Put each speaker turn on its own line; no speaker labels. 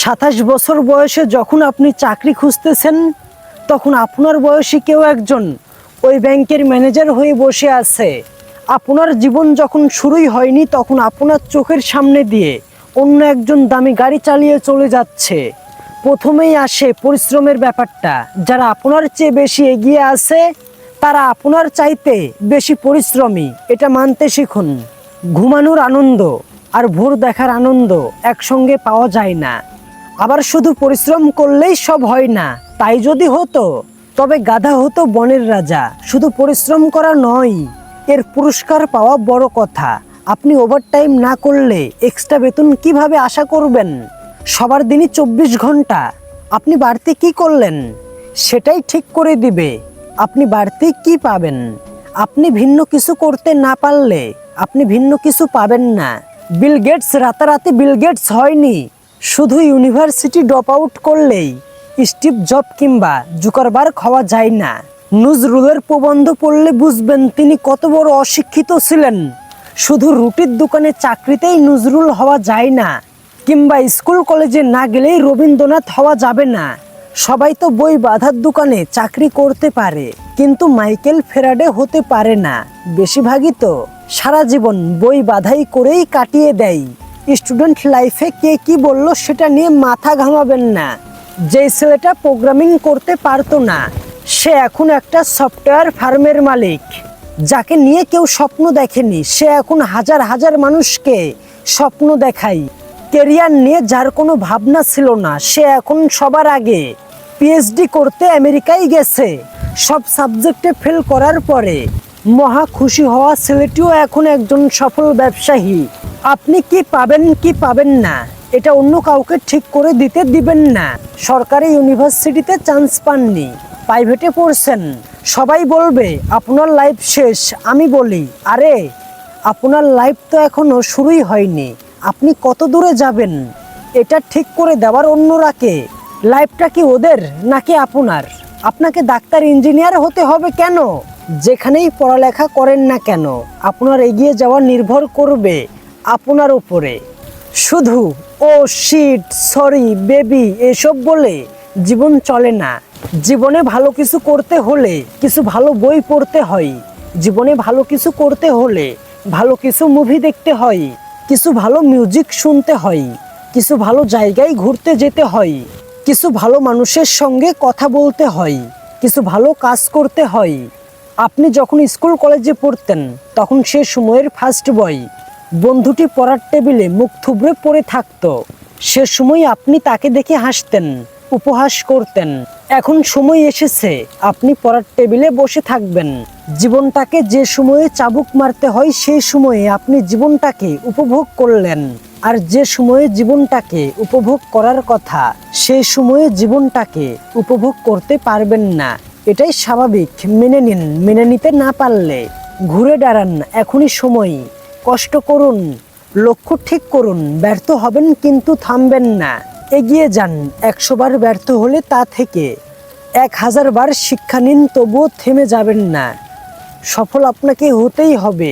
27 বছর বয়সে যখন আপনি চাকরি খুঁজতেছেন, তখন আপনার বয়সী কেউ একজন ওই ব্যাংকের ম্যানেজার হয়ে বসে আছে। আপনার জীবন যখন শুরুই হয়নি, তখন আপনার চোখের সামনে দিয়ে অন্য একজন দামি গাড়ি চালিয়ে চলে যাচ্ছে। প্রথমেই আসে পরিশ্রমের ব্যাপারটা। যারা আপনার চেয়ে বেশি এগিয়ে আছে, তারা আপনার চাইতে বেশি পরিশ্রমী, এটা মানতে শিখুন। ঘুমানোর আনন্দ আর ভোর দেখার আনন্দ একসঙ্গে পাওয়া যায় না। আবার শুধু পরিশ্রম করলেই সব হয় না। তাই যদি হতো, তবে গাধা হতো বনের রাজা। শুধু পরিশ্রম করা নয়, এর পুরস্কার পাওয়া বড় কথা। আপনি ওভারটাইম না করলে এক্সট্রা বেতন কিভাবে আশা করবেন? সবার দিনই 24 ঘন্টা। আপনি বাড়তি কি করলেন, সেটাই ঠিক করে দিবে আপনি বাড়তি কি পাবেন। আপনি ভিন্ন কিছু করতে না পারলে আপনি ভিন্ন কিছু পাবেন না। বিল গেটস রাতারাতি বিল গেটস হয়নি। শুধু ইউনিভার্সিটি ড্রপ আউট করলেই স্টিভ জব কিংবা জুকারবার্গ হওয়া যায় না। নজরুলের প্রবন্ধ পড়লে বুঝবেন তিনি কত বড় অশিক্ষিত ছিলেন। শুধু রুটির দোকানে চাকরিতেই নজরুল হওয়া যায় না, কিংবা স্কুল কলেজে না গেলেই রবীন্দ্রনাথ হওয়া যাবে না। সবাই তো বই বাঁধার দোকানে চাকরি করতে পারে, কিন্তু মাইকেল ফ্যারাডে হতে পারে না। বেশিরভাগই তো সারা জীবন বই বাঁধাই করেই কাটিয়ে দেয়। স্টুডেন্ট লাইফে কে কি বললো সেটা নিয়ে মাথা ঘামাবেন না। যেই ছেলেটা প্রোগ্রামিং করতে পারতো না, সে এখন একটা সফটওয়্যার ফার্মের মালিক। যাকে নিয়ে কেউ স্বপ্ন দেখেনি, সে এখন হাজার হাজার মানুষকে স্বপ্ন দেখায়। কেরিয়ার নিয়ে যার কোনো ভাবনা ছিল না, সে এখন সবার আগে পিএইচডি করতে আমেরিকায় গেছে। সব সাবজেক্টে ফেল করার পরে মহা খুশি হওয়া ছেলেটিও এখন একজন সফল ব্যবসায়ী। আপনি কি পাবেন কি পাবেন না, এটা অন্য কাউকে ঠিক করে দিতে দিবেন না। সরকারি ইউনিভার্সিটিতে চান্স পাননি, প্রাইভেটে পড়ছেন, সবাই বলবে আপনার লাইফ শেষ। আমি বলি, আরে আপনার লাইফ তো এখনো শুরুই হয়নি। আপনি কত দূরে যাবেন এটা ঠিক করে দেওয়ার অন্যরা কে? লাইফটা কি ওদের নাকি আপনার? আপনাকে ডাক্তার ইঞ্জিনিয়ার হতে হবে কেন? যেখানেই পড়ালেখা করেন না কেন, আপনার এগিয়ে যাওয়া নির্ভর করবে আপনার উপরে। শুধু ও শিট, সরি, বেবি এসব বলে জীবন চলে না। জীবনে ভালো কিছু করতে হলে কিছু ভালো বই পড়তে হয়। জীবনে ভালো কিছু করতে হলে ভালো কিছু মুভি দেখতে হয়, কিছু ভালো মিউজিক শুনতে হয়, কিছু ভালো জায়গায় ঘুরতে যেতে হয়, কিছু ভালো মানুষের সঙ্গে কথা বলতে হয়, কিছু ভালো কাজ করতে হয়। আপনি যখন স্কুল কলেজে পড়তেন, তখন সে সময়ের ফার্স্ট বয় বন্ধুটি পড়ার টেবিলে মুখ থুবড়ে পড়ে থাকতো। সে সময় আপনি তাকে দেখে হাসতেন, উপহাস করতেন। এখন সময় এসেছে আপনি পড়ার টেবিলে বসে থাকবেন। জীবনটাকে যে সময়ে চাবুক মারতে হয়, সেই সময়ে আপনি জীবনটাকে উপভোগ করলেন। আর যে সময়ে জীবনটাকে উপভোগ করার কথা, সেই সময়ে জীবনটাকে উপভোগ করতে পারবেন না। এটাই স্বাভাবিক, মেনে নিন। মেনে নিতে না পারলে ঘুরে দাঁড়ান, এখনই সময়। কষ্ট করুন, লক্ষ্য ঠিক করুন। ব্যর্থ হবেন কিন্তু থামবেন না, এগিয়ে যান। 100 বার ব্যর্থ হলে তা থেকে 1000 বার শিক্ষা নিন, তবুও থেমে যাবেন না। সফল আপনাকে হতেই হবে।